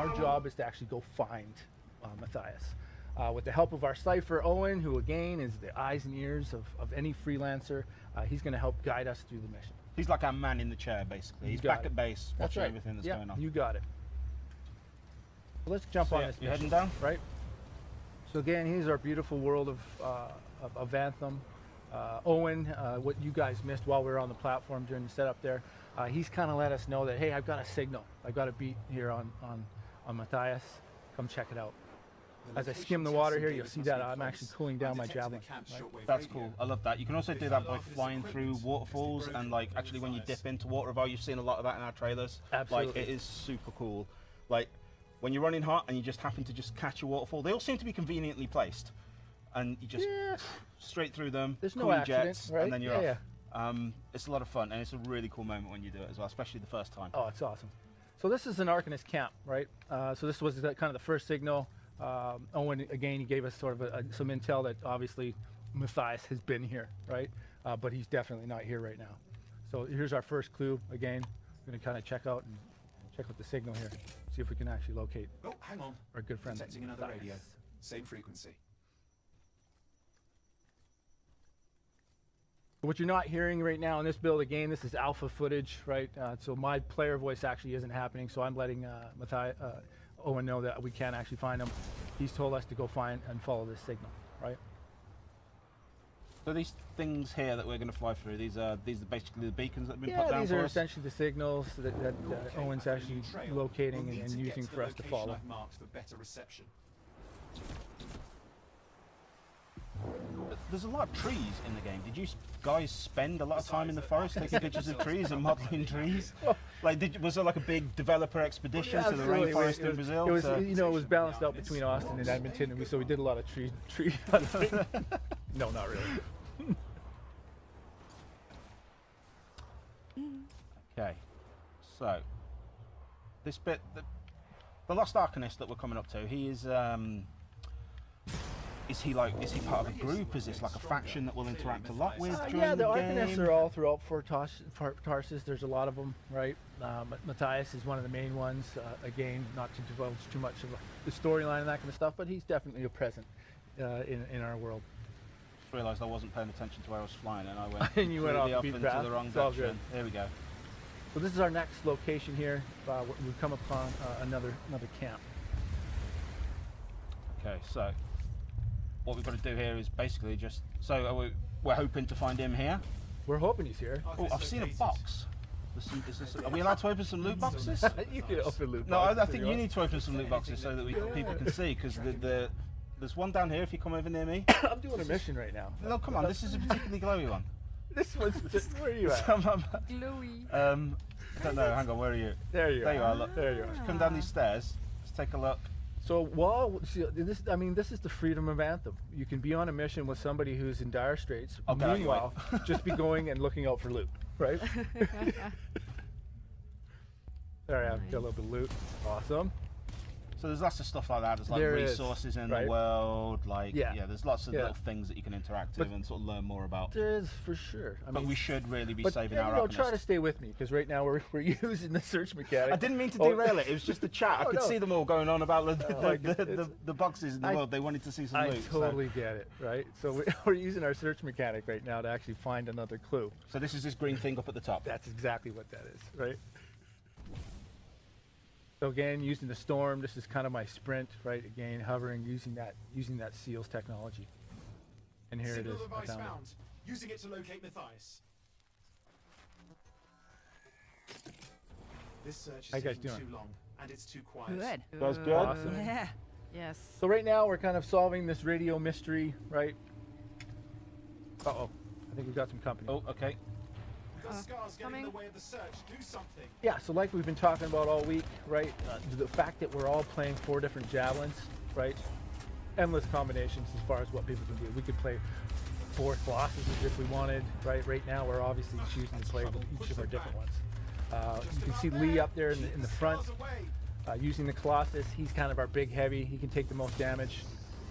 Our job is to actually go find Matthias. With the help of our cipher, Owen, who again is the eyes and ears of any freelancer, he's going to help guide us through the mission. He's like our man in the chair, basically. He's back at base, watching everything that's going on. You got it. Well, let's jump on this mission. You're heading down? Right. So again, here's our beautiful world of ANTHEM. Owen, what you guys missed while we were on the platform during the setup there, he's kind of let us know that, hey, I've got a signal. I've got a beat here on Matthias. Come check it out. As I skim the water here, you'll see that I'm actually cooling down my javelin. Right? That's cool. I love that. You can also do that by flying through waterfalls, and like actually when you dip into water, you've seen a lot of that in our trailers. Absolutely. Like, it is super cool. Like when you're running hot and you just happen to just catch a waterfall, they all seem to be conveniently placed, and you just straight through them. There's no accident, jets, right? and then you're off. It's a lot of fun, and it's a really cool moment when you do it as well, especially the first time. Oh, it's awesome. So this is an Arcanist camp, right? So this was kind of the first signal. Owen, again, he gave us sort of some intel that obviously Matthias has been here, right? But he's definitely not here right now. So here's our first clue. Again, we're going to kind of check out the signal here, see if we can actually locate. Oh, hang on. Our good friend. Detecting another radio. Same frequency. What you're not hearing right now in this build, again, this is alpha footage, right? So my player voice actually isn't happening, so I'm letting Owen know that we can actually find him. He's told us to go find and follow this signal, right? So these things here that we're going to fly through, these are basically the beacons that have been put down for us? Yeah, these are essentially the signals that Owen's actually locating and using for us to follow. I've marked for better reception. There's a lot of trees in the game. Did you guys spend a lot of time in the forest taking pictures of trees and modeling trees? Like, was there like a big developer expedition to the rainforest in Brazil? It was, you know, it was balanced out between Austin and Edmonton, and so we did a lot of tree hunting. No, not really. Okay, so this bit, the Lost Arcanist that we're coming up to, he is. Is he part of a group? Is this like a faction that we'll interact a lot with during yeah, the game? Arcanists are all throughout Fort Tarsus. There's a lot of them, right? Matthias is one of the main ones. Again, not to divulge too much of the storyline and that kind of stuff, but he's definitely a present in our world. Just realised I wasn't paying attention to where I was flying, and I went and you went off into the wrong direction. Here we go. So this is our next location here. We've come upon another camp. Okay, so what we've got to do here is basically just, so we're hoping to find him here. We're hoping he's here. Oh, I've seen a box. Are we allowed to open some loot boxes? You can open loot boxes. No, I think you need to open some loot boxes so that people can see, because there's one down here if you come over near me. I'm doing a mission right now. No, come on, this is a particularly glowy one. This one's just, where are you at? Glowy. I don't know, hang on, where are you? There you are. There you are, look. There you are. Come down these stairs, let's take a look. So this is the freedom of ANTHEM. You can be on a mission with somebody who's in dire straits. Okay, meanwhile, just be going and looking out for loot, right? There I have got a little bit of loot. Awesome. So there's lots of stuff like that. There's like resources in the world, like there's lots of little things that you can interact with and sort of learn more about. There is for sure. But we should really be saving our Arcanist. Try to stay with me, because right now we're using the search mechanic. I didn't mean to derail it. It was just the chat. I could see them all going on about the boxes in the world. They wanted to see some loot. I totally get it, right? So we're using our search mechanic right now to actually find another clue. So this is this green thing up at the top. That's exactly what that is, right? So again, using the storm, this is kind of my sprint, right? Again, hovering, using that SEALS technology. And here it is. I found it. Using it to locate Matthias. This search is taking too long, and it's too quiet. Good. That's good. Awesome. Yeah. Yes. So right now we're kind of solving this radio mystery, right? Uh-oh. I think we've got some company. Oh, okay. Scars getting in the way of the search. Do something. Yeah, so like we've been talking about all week, right? The fact that we're all playing 4 different javelins, right? Endless combinations as far as what people can do. We could play 4 Colossuses if we wanted, right? Right now we're obviously choosing to play with each of our different ones. You can see Lee up there in the front using the Colossus. He's kind of our big heavy. He can take the most damage.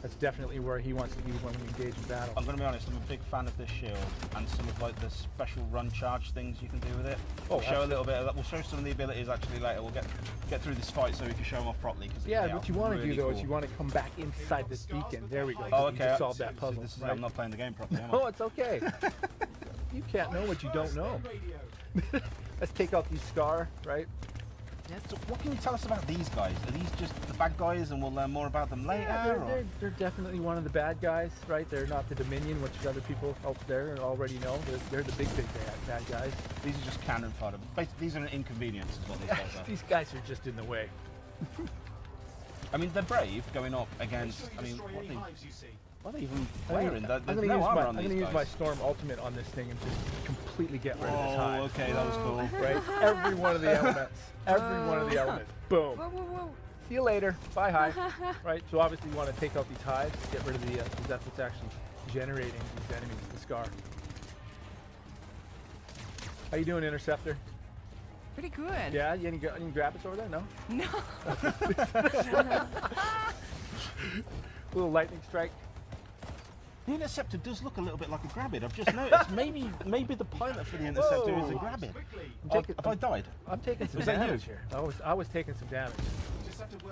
That's definitely where he wants to be when we engage in battle. I'm going to be honest, I'm a big fan of this shield and some of like the special run charge things you can do with it. Oh, We'll show a little bit of that. We'll show some of the abilities actually later. We'll get through this fight so we can show them off properly. Yeah, what you want to really do though cool. is you want to come back inside this beacon. There we go. Oh, You okay. just solved that So puzzle. this is, right? I'm not playing the game properly, am I? Oh, it's okay. You can't know what you don't know. Let's take out these Scar, right? Yes. So what can you tell us about these guys? Are these just the bad guys and we'll learn more about them later? Yeah, or? they're definitely one of the bad guys, right? They're not the Dominion, which other people out there already know. They're the big bad guys. These are just cannon fodder. Basically, these are an inconvenience is what these guys are. These guys are just in the way. I mean, they're brave going up against, I mean, what are they even wearing? There's I'm no armor on going these to use guys. my Storm Ultimate on this thing and just completely get rid of this Oh, hive. okay, that was cool. Right? Every one of the elements. Every one of the elements. Boom. Whoa, whoa, whoa. See you later. Bye, hive. Right? So obviously you want to take out these hives, get rid of the, because that's what's actually generating these enemies, the Scar. How you doing, Interceptor? Pretty good. Yeah, any grabbits over there? No? No. Little lightning strike. The Interceptor does look a little bit like a Grabbid. I've just noticed. maybe the pilot for the Interceptor is a Whoa. Grabbid. I'm Have I died? I'm taking some Was that you? damage here. I was taking some damage.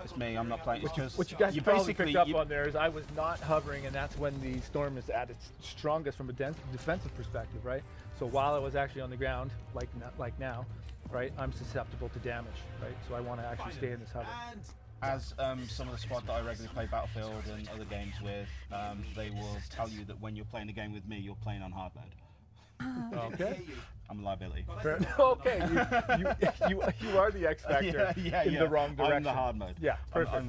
It's me. I'm not playing. It's just What you guys you probably basically picked up on there is I was not hovering, and that's when the storm is at its strongest from a defensive perspective, right? So while I was actually on the ground, like now, right, I'm susceptible to damage, right? So I want to actually stay in this hover. As some of the squad that I regularly play Battlefield and other games with, they will tell you that when you're playing a game with me, you're playing on hard mode. Okay. I'm a liability. Fair, okay. You are the X factor in the wrong direction. I'm the hard mode. Yeah. Perfect.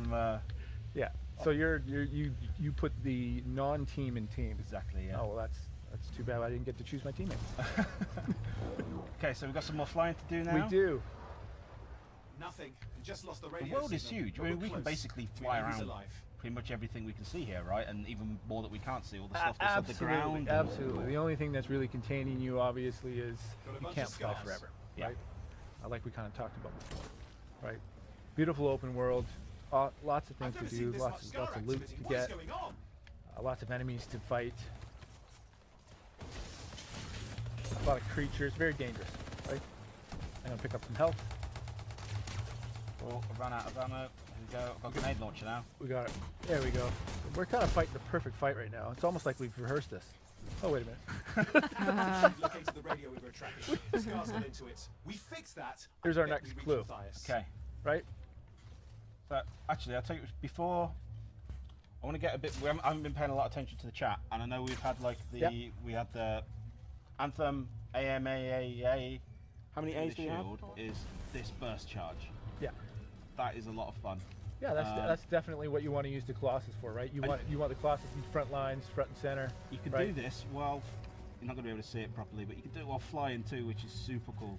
Yeah, So you put the non-team in team. exactly. Yeah. Oh well, that's too bad. I didn't get to choose my teammates. Okay, so we've got some more flying to do now. We do. Nothing. Just lost the The radio world is signal, huge. but I mean, we're we can close. basically We fly know he's around alive. pretty much everything we can see here, right? And even more that we can't see, all the stuff that's on the ground. Absolutely. The only thing that's really containing you, obviously, is Got a you bunch can't of fly scars. forever, Yeah. right? Like we kind of talked about before, right? Beautiful open world, lots of things I've to never do, seen this much lots scar of loot activity. to What is get, going on? lots of enemies to fight, a lot of creatures, very dangerous, right? I'm gonna pick up some health. Oh, I've run out of ammo. Here we go. I've got a grenade launcher now. We got it. There we go. We're kind of fighting the perfect fight right now. It's almost like we've rehearsed this. Oh, wait a minute. Located the radio we were tracking. The scars got into it. We fixed that. Here's I our bet next we clue. reached Matthias. Okay. Right? So actually, I'll tell you before. I want to get a bit. I haven't been paying a lot of attention to the chat, and I know we've had like the Yep. we had the Anthem AMAAA. How many A's do you have? Is this burst charge? Yeah. That is a lot of fun. Yeah, that's definitely what you want to use the Colossus for, right? You want the Colossus in front lines, front and center. You can right? do this while you're not going to be able to see it properly, but you can do it while flying too, which is super cool.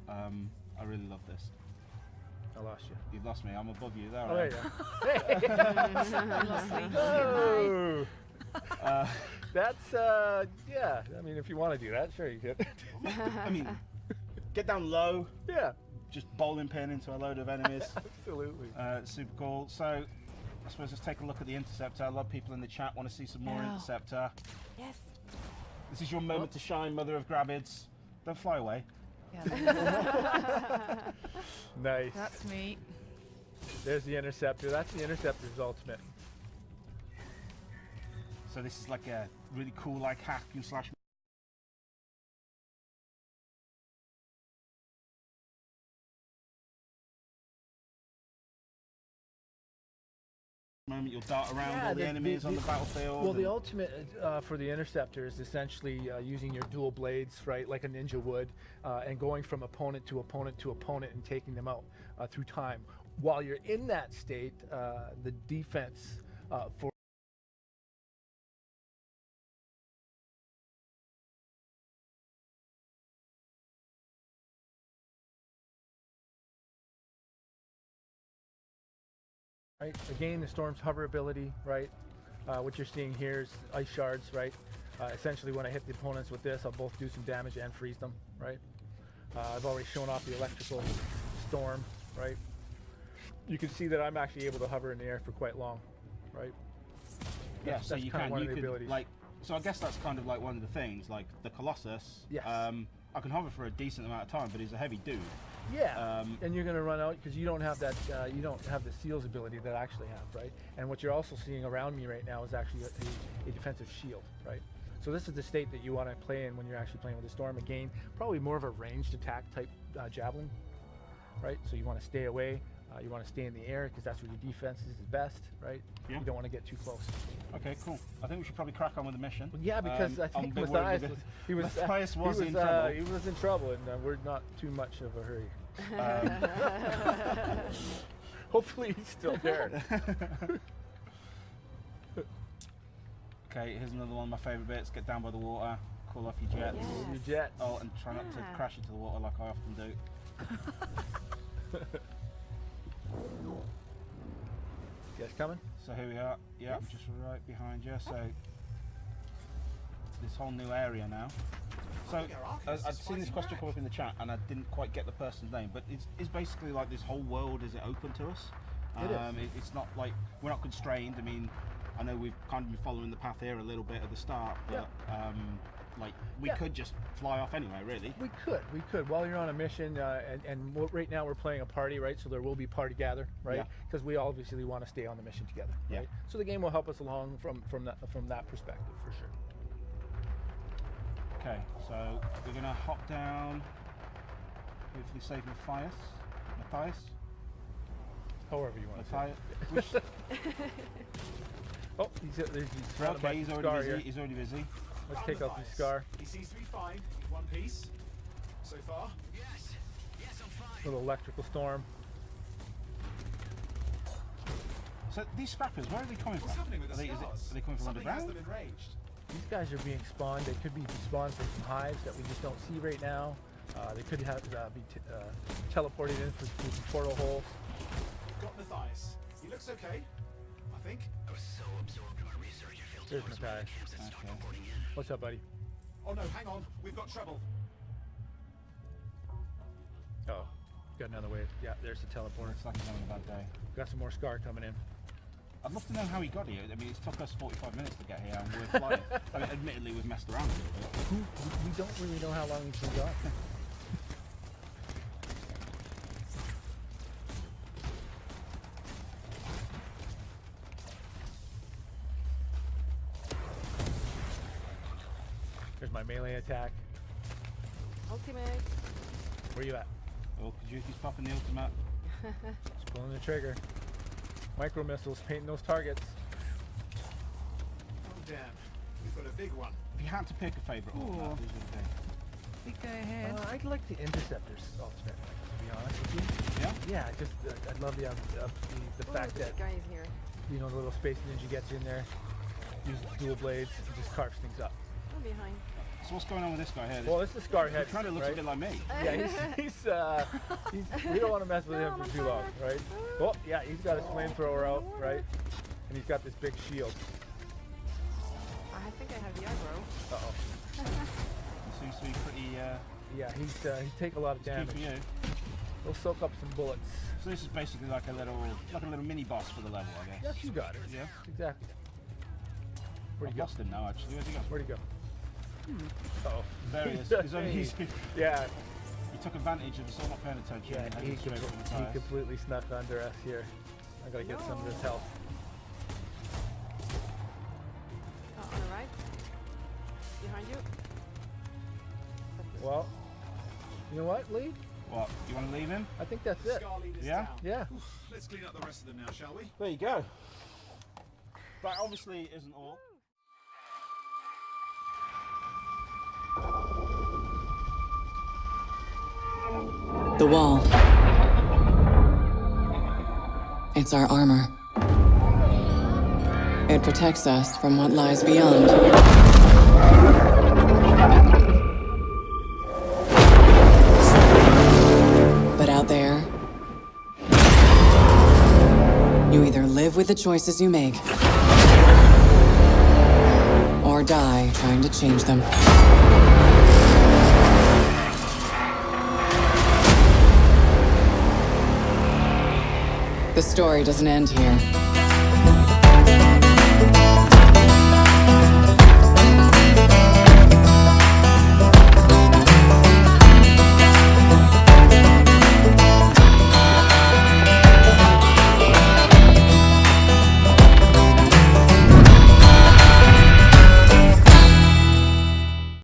I really love this. I lost you. You've lost me. I'm above you there. Oh, I there am. you go. Oh, that's yeah. I mean, if you want to do that, sure you could. I mean, get down low, Yeah, just bowling pin into a load of enemies. absolutely. Super cool. So, I suppose let's take a look at the Interceptor. A lot of people in the chat want to see some more Yeah. Interceptor. Yes. This is your moment to shine, Mother of Grabbids. Don't fly away. Yeah. Nice. That's me. There's the Interceptor. That's the Interceptor's ultimate. So this is like a really cool like hack and slash moment. You'll dart around all the enemies on the battlefield. Well, the and- ultimate for the Interceptor is essentially using your dual blades, right, like a ninja would, and going from opponent to opponent to opponent and taking them out through time. While you're in that state, the defense for right? Again, the Storm's hover ability, right? What you're seeing here is ice shards, right? Essentially, when I hit the opponents with this, I'll both do some damage and freeze them, right? I've already shown off the electrical storm, right? You can see that I'm actually able to hover in the air for quite long, right? Yeah, so that's you kind of can, one you of the could, abilities. like, so I guess that's kind of like one of the things, like the Colossus. Yes. I can hover for a decent amount of time, but he's a heavy dude. Yeah, and you're going to run out because you don't have that. You don't have the seals ability that I actually have, right? And what you're also seeing around me right now is actually a defensive shield, right? So this is the state that you want to play in when you're actually playing with the Storm. Again, probably more of a ranged attack type javelin, right? So you want to stay away. You want to stay in the air because that's where your defense is best, right? Yeah. You don't want to get too close. Okay, cool. I think we should probably crack on with the mission. Yeah, because I I'm a think bit worried Matthias with was, it. he was, Matthias he was was in trouble. He was in trouble, and we're not too much of a hurry. Hopefully he's still there. Okay, here's another one of my favourite bits. Get down by the water, call off your jets. Yeah. Your jets. Oh, and try not to Yeah. crash into the water like I often do. You guys coming? So here we are. Yeah, I'm just right behind you. So this whole new area now. So I'd seen this question come up in the chat, and I didn't quite get the person's name, but it's basically like this whole world is it open to us? It is. It's not like we're not constrained. I mean, I know we've kind of been following the path here a little bit at the start, but like we Yeah. could just fly off anyway, really. We could. While you're on a mission, right now we're playing a party, right? So there will be party gather, right? Yeah. Because we obviously want to stay on the mission together, Yeah. right? So the game will help us along from that perspective for sure. Okay, so we're gonna hop down. Hopefully save Matthias. However you want to say. Matthias. Which, Oh, he's surrounded by okay, he's Scar already here. busy. He's already busy. Let's take out the Scar. He seems to be fine in one piece so far. Little electrical storm. So these scrappers, where are they coming What's from? happening with the stars? Are they coming from Something has underground? them enraged. These guys are being spawned. They could be spawned from some hives that we just don't see right now. They could have be teleported in through some portal holes. Got Matthias. He looks okay, I think. There's Matthias. Okay. What's up, buddy? Oh no, hang on. We've got trouble. Oh, got another wave. Yeah, there's the teleporter. Looks like he's having a bad day. Got some more Scar coming in. I'd love to know how he got here. I mean, it's took us 45 minutes to get here, and we're flying. I mean, admittedly, we've messed around a little bit. We don't really know how long he's been gone. There's my melee attack. Ultimate. Where you at? Oh, Kajuki's popping the ultimate. Just pulling the trigger. Micro missiles painting those targets. Oh damn. We've got a big one. If you had to pick a favourite ultimate, Ooh. who's would it be? Big guy ahead. I'd like the Interceptor's ultimate, to be honest with you. Yeah? Yeah, just I'd love the fact the that big guy is here. you know the little space ninja gets in there, uses dual blades, and just carves things up. I'm behind. So what's going on with this guy here? Well, this is Scar head. He kind of looks right? a bit like me. Yeah, he's we don't want to mess with him for too long, right? Oh, yeah, he's got his flamethrower out, right? And he's got this big shield. I think I have the aggro. Uh-oh. He seems to be pretty Yeah, he's take a lot of key damage. for you. He'll soak up some bullets. So this is basically like a little mini boss for the level, I guess. Yes, you got it. Yeah. Exactly. Where'd I've he go? lost him now, actually. Where'd he go? Where'd he go? Uh-oh. There he is. He's only, Yeah, he took advantage of us all not paying attention. yeah, and he headed straight for the tires. completely snuck under us here. I gotta get some of this health. On the right. Behind you. Well, you know what, Lee? What? You want to leave him? I think that's it. Scar lead us Yeah? down. Yeah. Let's clean up the rest of them now, shall we? There you go. That obviously isn't all. The wall. It's our armor. It protects us from what lies beyond. But out there, you either live with the choices you make, or die trying to change them. The story doesn't end here.